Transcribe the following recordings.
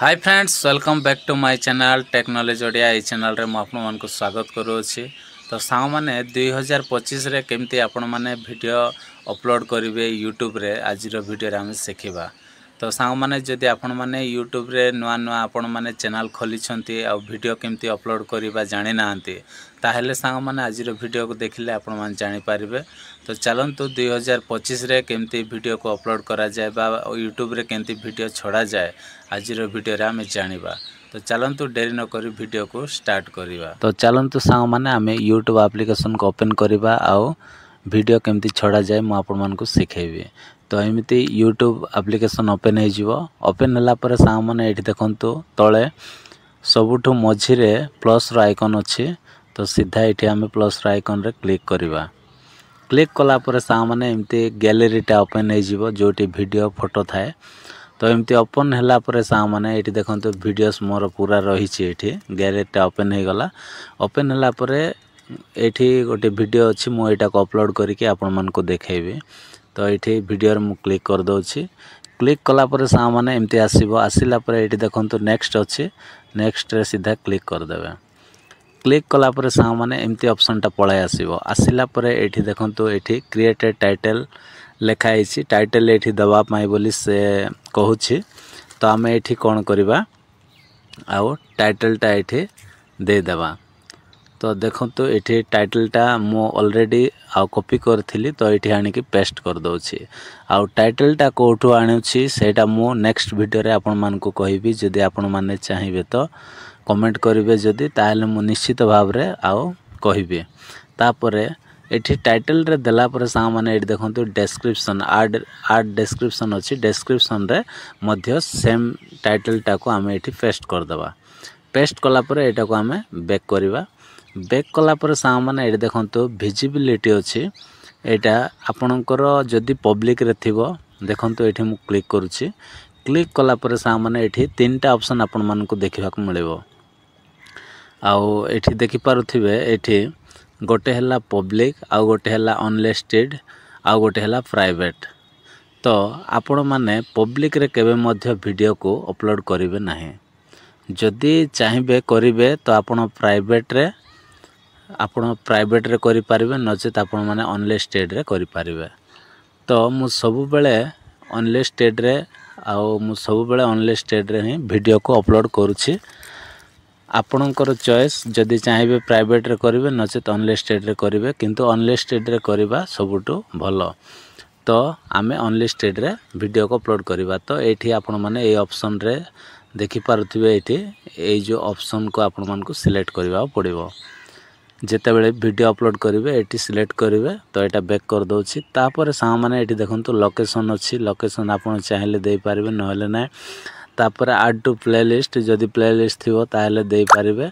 Hi friends welcome back to my channel Technology Odia. ये channel रे आपण को स्वागत करूँगी। तो सांग मैंने 2025 रे केमती आपण मैंने वीडियो अपलोड करेंगे यूट्यूब रे आज वीडियो आम शिखा। तो सांग मैंने जदि आपण मैंने यूट्यूब रे नुआ नुआ आपण मैंने चैनल खोली आ वीडियो केमती अपलोड करवा जानी ना ताहेले सांग मैंने आज वीडियो को देखिले आपण मैंने जानीपारे। तो चलतु 2025 रे केमती वीडियो को अपलोड करा जाए बा यूट्यूब रे केमती वीडियो छड़ा जाए आज वीडियो रे आमे जानिबा। तो चलतु डेरी न करी वीडियो को स्टार्ट करिबा। तो चलतु सांग माने आमे यूट्यूब एप्लिकेशन को ओपन करिबा आउ वीडियो केमती छड़ा जाए मु आपण मानकु सिखेबी। तो एमती यूट्यूब एप्लिकेशन ओपन हो जिवो। ओपन होला पर सांग माने एठी देखंतु तळे सबुठु मझी रे प्लस रो आइकन अछि। तो सीधा एठी आमे प्लस रो आइकन रे क्लिक करिबा। क्लिक कला पर सांग माने एमती गैलरी टा ओपन हो जिवो जोटी वीडियो फोटो थाए। तो एमती ओपन होला पर सांग माने एठी देखंतु वीडियोस मोर पूरा रही छि। एठी गैलरी टा ओपन हो गला। ओपन होला पर एठी गोटे वीडियो अछि मु एटा को अपलोड करिके आपण मन को देखेबी। तो एठी वीडियो रे मु क्लिक कर दोछि। क्लिक कला पर सांग माने एमती आसीबो। आसिला पर एठी देखंतु नेक्स्ट अछि। नेक्स्ट रे सीधा क्लिक कर देबे। क्लिक कला पर सांग माने एमती ऑप्शन टा पळे आसीबो। आसिला पर एठी देखंतु एठी क्रिएट ए टाइटल लेखा आइछि। टाइटल एठी दबा पाई बोली से कहूछि। तो आमे एठी कोन करबा आउ टाइटल टा एठी दे देबा। तो देखंतु एठी टाइटल टा मु ऑलरेडी आउ कॉपी करथिली। तो एठी आनी कि पेस्ट कर दोछि। आउ टाइटल टा कोठु आनुछि सेटा मु नेक्स्ट वीडियो रे आपण मान को कहिबी। जदि आपण माने चाहिबे तो कमेंट करिवे। जदि ताहेले मु निश्चित भाव रे आउ कहिबी। तापरे एठी टाइटल रे देला पर सांग माने एठी देखंतु डिस्क्रिप्शन आड डिस्क्रिप्शन अछि। डिस्क्रिप्शन रे मध्य सेम टाइटल टा को आमे एठी पेस्ट कर देबा। पेस्ट कला पर एटा को आमे बैक करिबा। बैक कला पर सांग माने एठी देखंतु विजिबिलिटी अछि। एटा आपणकर जदि पब्लिक रे थिबो देखंतु एठी मु क्लिक करूछि। क्लिक कला पर सांग माने एठी तीनटा ऑप्शन आपण मन को देखिबा को मिलिबो। आउ एठी देखि पारुथिबे एठी गोटे हला पब्लिक आउ गोटे हला अनलिस्टेड आउ गोटे हला प्राइवेट। तो आपण माने पब्लिक रे केबे मध्य वीडियो को अपलोड करिवे नाही। जदि चाहिबे करिवे तो आपण प्राइवेट रे करि पारिबे नचेत आपण माने अनलिस्टेड रे करि पारिबे। तो मु सब बेले अनलिस्टेड रे आउ मु सब बेले अनलिस्टेड रे ही वीडियो को अपलोड करूछि। आपणकर चॉइस जदि चाहिए प्राइवेट रे करिवे नचेत अनलिस्टेड रे करिवे। किंतु अनलिस्टेड रे करिबा सबुटु भलो। तो आमे अनलिस्टेड रे वीडियो को अपलोड करिबा। तो एठी आपण माने ए ऑप्शन रे देखि पारुथिबे। एठी ए जो ऑप्शन को आपण मान को सिलेक्ट करिबा पड़िबो। जेते बेले वीडियो अपलोड करिवे एठी सिलेक्ट करिवे। तो एटा बैक कर दोछि। तापर सांग माने एठी देखंतु लोकेशन अछि। लोकेशन आपण चाहिले देई पारिबे नहले नै। तापर ऐड टू प्लेलिस्ट जदि प्लेलिस्ट थिबो ताहेले देई पारिबे।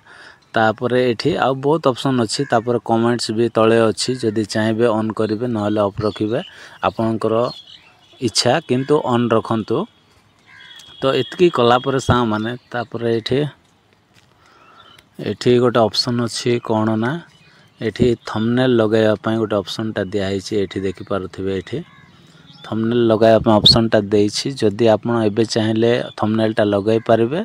तापर एठी आ बहुत ऑप्शन अछि। तापर कमेंट्स भी तळे अछि। जदि चाहिबे ऑन करिवे नहले ऑफ रखिबे आपनकर इच्छा किंतु ऑन रखंतु। तो एतकी कला पर सांग माने तापर एठी गोटे ऑप्शन अछि कोन ना एठी थंबनेल लगाया पय गोटे ऑप्शन टा दिया हिची। एठी देखि पारुथिबे एठी थंबनेल लगाया पय ऑप्शन टा देइछि। जदि आपण एबे चाहिले थंबनेल टा लगाई पारिबे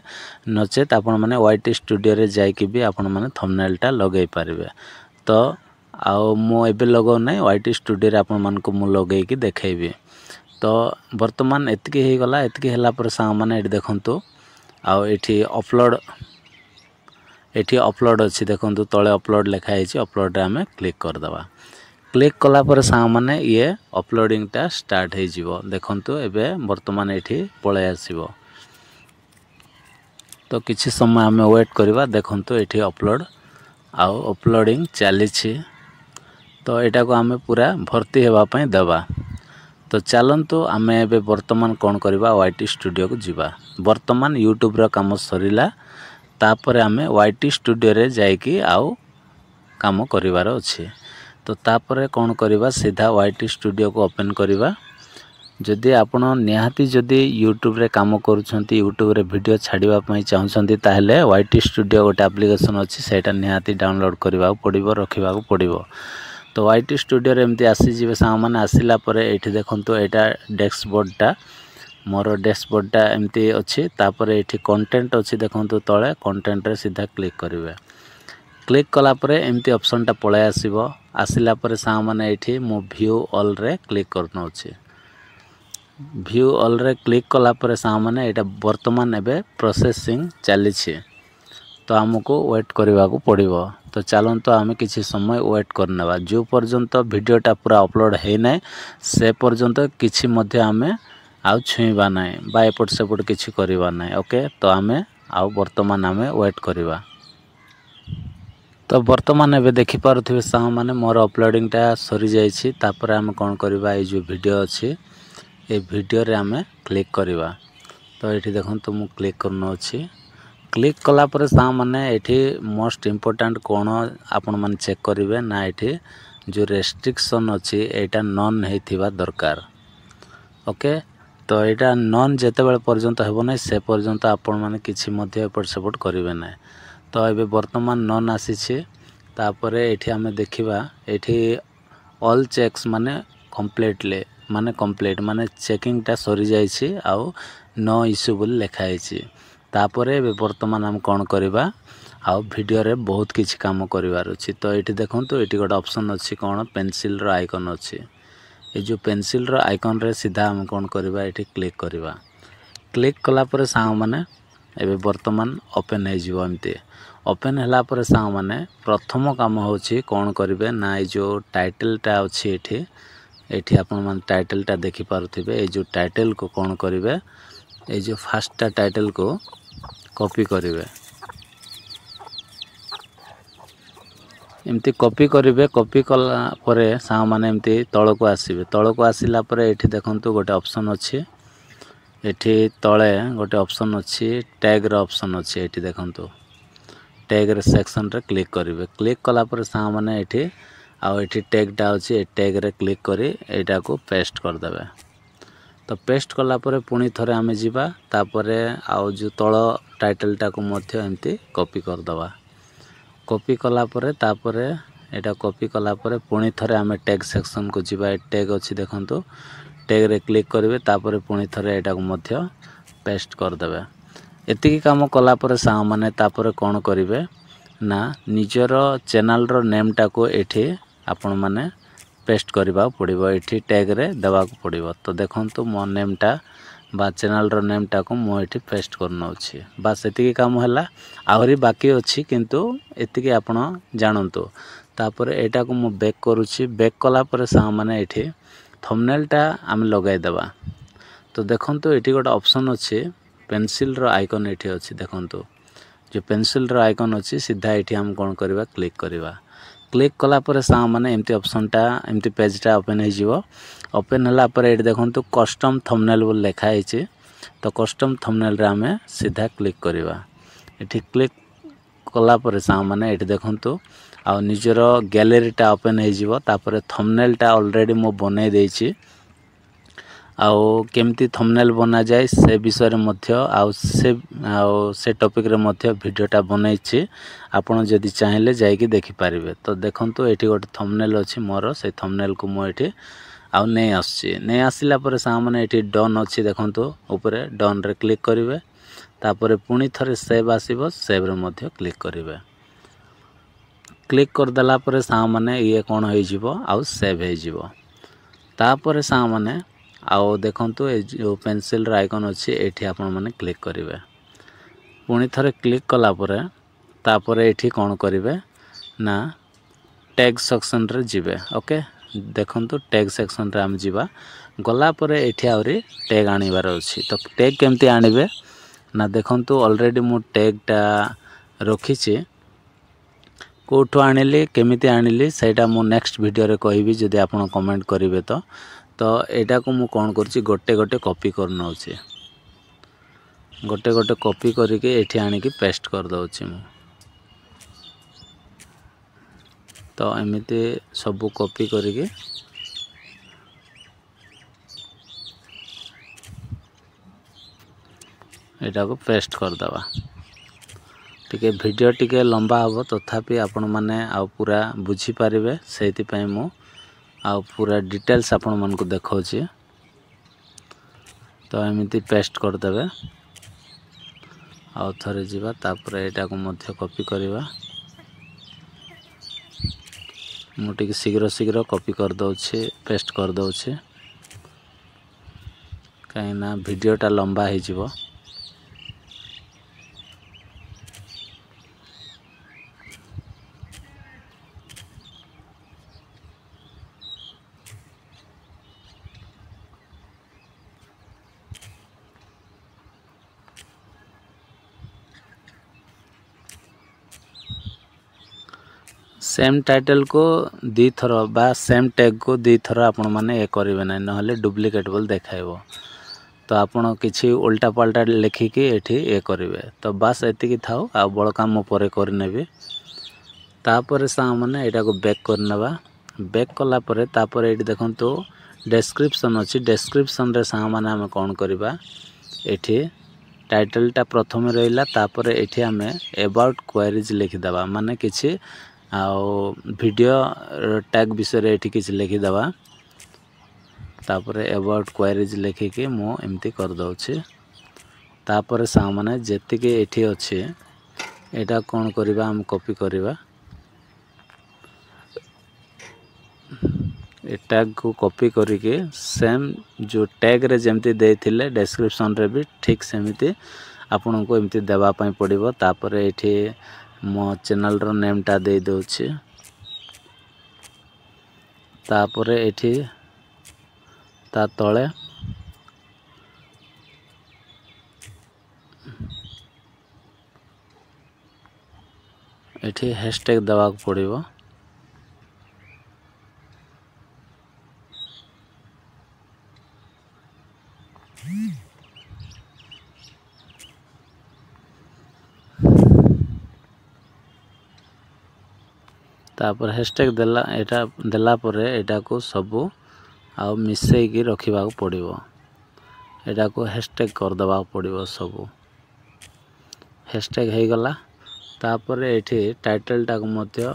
नचेत आपण माने वाईटी स्टूडियो रे जाई कि भी आपण माने थंबनेल टा लगाई पारिबे। तो आउ मु एबे लगाउ नै वाईटी स्टूडियो रे आपण मान को मु लगाई कि देखेबी। तो वर्तमान एतकी हे गला। एतकी हला पर सांग माने एठी देखंतु आउ एठी अपलोड अछि। देखंतु तळे अपलोड लेखा हिची। अपलोड रे हमें क्लिक कर दबा। क्लिक कला पर सांग माने ये अपलोडिंग टा स्टार्ट हे जिवो। देखंतु एबे वर्तमान एठी पळे आसीबो। तो किछि समय हमें वेट करबा। देखंतु एठी अपलोडिंग चली छी। तो एटा को हमें पूरा भर्ती हेबा पय देबा। तो चलंतु आमे एबे वर्तमान कोन करबा वाईटी स्टूडियो को जिबा। वर्तमान यूट्यूब रा काम सरिला। तापर आमे वाईटी स्टूडियो रे जाई कि आउ काम करिवार अछि। तो तापर कोन करबा सीधा वाईटी स्टूडियो को ओपन करबा। जदि आपण निहाती जदि यूट्यूब रे काम करूछंती यूट्यूब रे वीडियो छाडिबा पय चाहुछंती ताहेले वाईटी स्टूडियो गोटे एप्लिकेशन अछि। सेटा निहाती डाउनलोड करबा पड़िबो रखिबा पड़िबो। तो वाईटी स्टूडियो रे एमती आसी जिवे सांग माने आसिला परे एठी देखंतु एटा डेस्कबोर्ड टा मोर डैशबोर्डटा एमती अच्छी तापर ये कंटेंट अच्छी देखो तले कंटेंट रे सीधा क्लिक करेंगे। क्लिक कलापर एमती ऑप्शनटा पलै आसीबो। आसिला पर सा माने एठी मो व्यू ऑल रे क्लिक करनो अछि। व्यू ऑल रे क्लिक कला पर सा माने एटा वर्तमान एबे प्रोसेसिंग चली छी। तो आमको वेट करने को पड़ो। तो चलते आम किसी समय वेट करने जो पर्यंत वीडियोटा पूरा अपलोड है ना से पर्यंत किसी आम आउ छुईबा ना बा एपट सेपट किसी करवा ना। ओके तो आम आउ वर्तमान आम वेट करवा। तो वर्तमान एबे देखि पारुथिबे साह माने मोर अपलोडिंगटा सरी जाइछि। तापर आम कौन करवा ये जो वीडियो अच्छी ये वीडियो रे आम क्लिक करवा। तो ये देखो मु क्लिक करनो अछि। क्लिक कला पर सा माने एठी मोस्ट इम्पोर्टेंट कौन आपण माने चेक करेंगे ना एठी जो रेस्ट्रिक्शन अच्छी एटा नॉन हेथिबा दरकार। ओके तो यहाँ नॉन जेते बेले पर्यंत हेबो ना से पर्यंत आपण माने किछि मध्य एपट सेपट करेंगे ना। तो ये वर्तमान नॉन आसी तापर एठी आमे देखिबा एठी ऑल चेक्स माने कंप्लीटली माने कंप्लीट माने चेकिंगटा सरी जाइछि आउ नो इश्यू बोली लिखा है। तापर वर्तमान आम कौन करवा आउ वीडियो रे बहुत किछि काम करिवार अछि। तो ये देखो ये गोटे ऑप्शन अच्छी कौन पेंसिल रो आइकन अच्छी। ये जो पेंसिल रो आइकन रे सीधा आम कौन करवा ये क्लिक करवा। क्लिक कला पर सा माने एबे वर्तमान ओपन हो जिवो। एमती ओपन होला पर सा माने प्रथम काम होछि कौन करिवे ना ये जो टाइटलटा अच्छी एठी एठी आपण माने टाइटलटा देखि पारुथिबे। ये जो टाइटल को कौन करिवे ये जो फास्टा टाइटल को कॉपी करेंगे। एमती कॉपी करेंगे। कॉपी कला परे सा माने एमती तल को आसीबे। तल को आसिला परे एठी देखंतु गोटे ऑप्शन अच्छी एठी तले गोटे ऑप्शन अच्छी टैग रो ऑप्शन अच्छी। एठी देखंतु टैग रे सेक्शन रे क्लिक करेंगे। क्लिक कला परे सा माने एठी आउ एठी टैगटा अच्छी ए टैग रे क्लिक करी एटा को पेस्ट कर देबे। तो पेस्ट कला परे पुणी थरे आमे जिबा तापरे आउ जो तल टाइटलटा को मध्य एमती कॉपी कर दवा। कॉपी कला परे तापरे एटा कॉपी कला परे पुणी थरे आमे टैग सेक्शन को जिबा। ए टैग अच्छी देखंतु टैग रे क्लिक करिवे तापरे पुणी थरे एटा को मध्य पेस्ट कर देबे। एतिकी काम कला परे सा माने तापरे कोन करिवे ना निजर चैनल रो नेमटा को एठी आपण माने पेस्ट करबा पड़िबो। एठी टैग रे देबा को पड़िबो। तो देखंतु मो नेमटा बा चैनल रो नेमटा को मो एठी पेस्ट करनो अछि। बस एतिकी काम हैला आहुरी बाकी अछि किंतु एतिकी आपण जानंतु। तापर एटा को मो बैक करूछि। बैक कला पर सा माने एठी थंबनेलटा हम लगाई देबा। तो देखंतु एठी गोटे ऑप्शन अछि पेंसिल रो आइकन एठी अछि। देखंतु जो पेंसिल रो आइकन अछि सीधा एठी हम कोन करबा क्लिक करबा। क्लिक कला पर सा माने एमती ऑप्शनटा एमती पेजटा ओपन हो जिवो। ओपन होला पर एठी देखंतु कस्टम थंबनेल बोल लिखा है। तो कस्टम थंबनेल रे हमें सीधा क्लिक करवा। एठी क्लिक कला पर सा माने एठी देखंतु आ निजर गैलरीटा ओपन हो जिवो। तापर थंबनेलटा ऑलरेडी मो बनै देछि आउ केमती थंबनेल बना जाए से विषय रे मध्य आउ से टॉपिक रे मध्य वीडियोटा बनैछि। आपण जदि चाहिले जाई कि देखि पारिबे। तो देखंतु एठी गोटे थंबनेल अछि मोर से थंबनेल को मो एठी आउ नै आछि। नै आसिला पर सा माने एठी डन अछि। देखंतु ऊपर डन रे क्लिक करिवे तापर पुणी थरे सेव आसीबो। सेव रे मध्य क्लिक करिवे। क्लिक कर देला पर सा माने ये कोन होई जिवो आउ सेव होई जिवो। तापर सा माने आउ देखंतु ए जो पेंसिल रा आइकन अछि एठी आपण माने क्लिक करिवे। पुणी थरे क्लिक कला परे तापर एठी कोन करिवे ना टैग सेक्शन रे जिवे। ओके देखंतु टैग सेक्शन रे हम जिबा। गला परे एठी आउरी टैग आनिबार अछि। तो टैग केमती आनिबे ना देखंतु ऑलरेडी मु टैगटा रखिछि। कोठो आनिली केमिति आनिली सेटा मु नेक्स्ट वीडियो रे कहिबी जदि आपण कमेंट करिवे। तो एटा को मु कोन करछि गोटे गोटे कॉपी करनो अछि। गोटे गोटे कॉपी करके एठी आनी कि पेस्ट कर दउछि मु। तो एमिति सब कॉपी करके एटा को पेस्ट कर दवा। टिके वीडियो टिके लंबा हबो तथापि आपण माने आ पूरा बुझी पारिबे सेति पय मु आ पूरा डिटेल्स आपण मन को देखौ छी। तो एमती पेस्ट करदे आउ थरे जीवा तापर एटा को मध्य कॉपी करवा मुझे शीघ्र शीघ्र कॉपी कर दौचे पेस्ट कर दौचे कहीं वीडियोटा लंबा हो सेम टाइटल को दी थर बा सेम टैग को दी थर आपण माने ए करेंगे ना नहले डुप्लिकेट बोल देखाइबो तो आपण किसी उल्टा पाल्टा लिखिकी एठी ए करेंगे तो बास एतिकी थाउ आ बड़ काम परे करनेबी तापर सा माने एटा को बैक करनेबा बैक कला परे तापर एठी देखंतु डिस्क्रिप्शन अछि डिस्क्रिप्शन रे सा माने हम कोन करबा एठी टाइटल टा प्रथम रहिला तापर एठी हमें अबाउट क्वेरीज लिखि दबा माने किछि आउ वीडियो टैग विषय रे एठी किछि लिखि दबा तापर अबाउट क्वेरीज लिखिकी मु एमती कर दउछि तापर सा माने जेतिके एठी अछि एटा कोन करबा हम कॉपी करबा ए टैग को कॉपी करके सेम जो टैग रे जेमती देथिले डिस्क्रिप्शन रे भी ठीक सेमिति आपन को एमती देबा पई पड़िबो तापर एठी मो चैनल रो नेम टा दे दोछि तापर एठी ता तळे एठी हैशटैग देबा पड़िबो तापर हैशटैग देला एटा देला परे एटा को सबु आ मिसई की रखिबा पड़िबो एटा को हैशटैग कर दबा पड़िबो सबु हैशटैग हे गला तापर एठी टाइटल टा को मध्य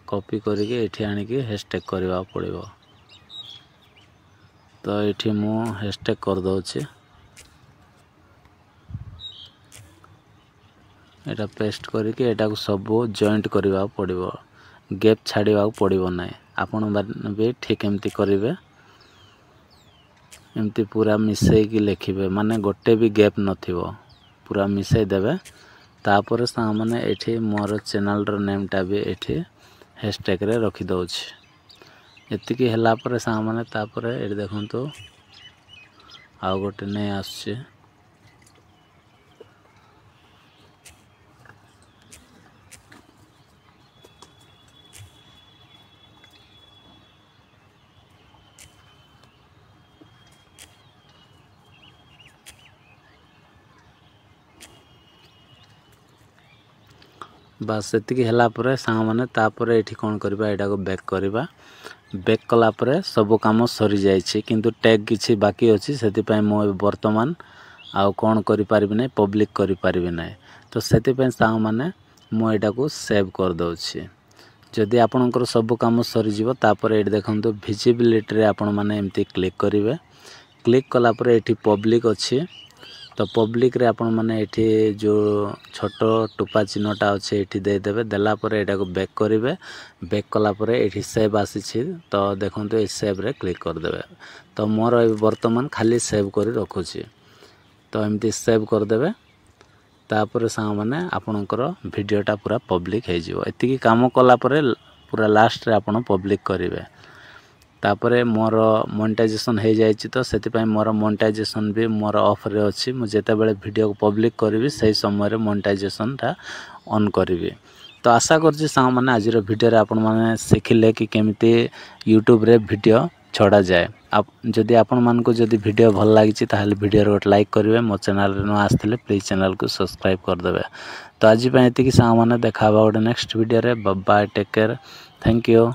कॉपी करके एठी आनी की हैशटैग करबा पड़िबो तो एठी मु हैशटैग कर दउछि एटा पेस्ट करके एटा को सबु जॉइंट करबा पड़िबो गैप छाड़वा पड़ो ना आपण भी ठीक एमती करेंगे एमती पूरा मिसईकी लिखे माने गोटे भी गैप नथिबो पूरा मिसई देबे तापर सा माने एठी मोर चैनल रो नेम टा भी एठी हैशटैग रे रखि दउछि एतिकी हला पर सा माने तापर एठी देखंतु आ गोटे नै आछे बस एतिकी हला परे सा माने तापर एठी कोन करबा एटा को बैक करबा बैक कला परे सब काम सरी जाय छी किंतु टैग किछि बाकी अछि सेति पय मो वर्तमान आ कोन करि पारिबि नै पब्लिक करि पारिबि नै तो सेति पय सा माने मो एटा को सेव कर दउ छी जदि आपनकर सब काम सरी जिवो तापर एठी देखंतु विजिबिलिटी रे आपन माने एमती क्लिक करिवे क्लिक कला परे एठी पब्लिक अछि तो पब्लिक रे आपण माने एठी जो छोटो टुपा चिन्हटा अच्छे एठी दे देबे देला परे एटा को बैक करिवे बैक कला परे एठी सेव आसी तो देखंतु ए सेव रे क्लिक कर देबे तो मोर वर्तमान खाली सेव करी रखुची तो एमती सेव कर देबे तापर सा माने आपनकर वीडियोटा पूरा पब्लिक हे जिवो एतिकी काम कला परे पूरा लास्ट रे आपण पब्लिक करिवे तापरे मोर मोनेटाइजेशन हो जाए तो से मोर मोनेटाइजेशन भी मोर ऑफ रे अच्छी मुझे बेले वीडियो को पब्लिक करी से समय मोनेटाइजेशन टा ऑन करी तो आशा करछि सा माने आज वीडियो आपण माने शिखिले कि केमिति यूट्यूब रे वीडियो छड़ा जाए आप जदि आपण मान को जदि वीडियो भल लागी ताहले वीडियो गोटे लाइक करेंगे मो चैनल रे न आसथिले प्लीज चैनल को सब्सक्राइब कर देबे तो आज एतिकी सा माने देखा गोटे नेक्स्ट वीडियो रे bye take care thank you.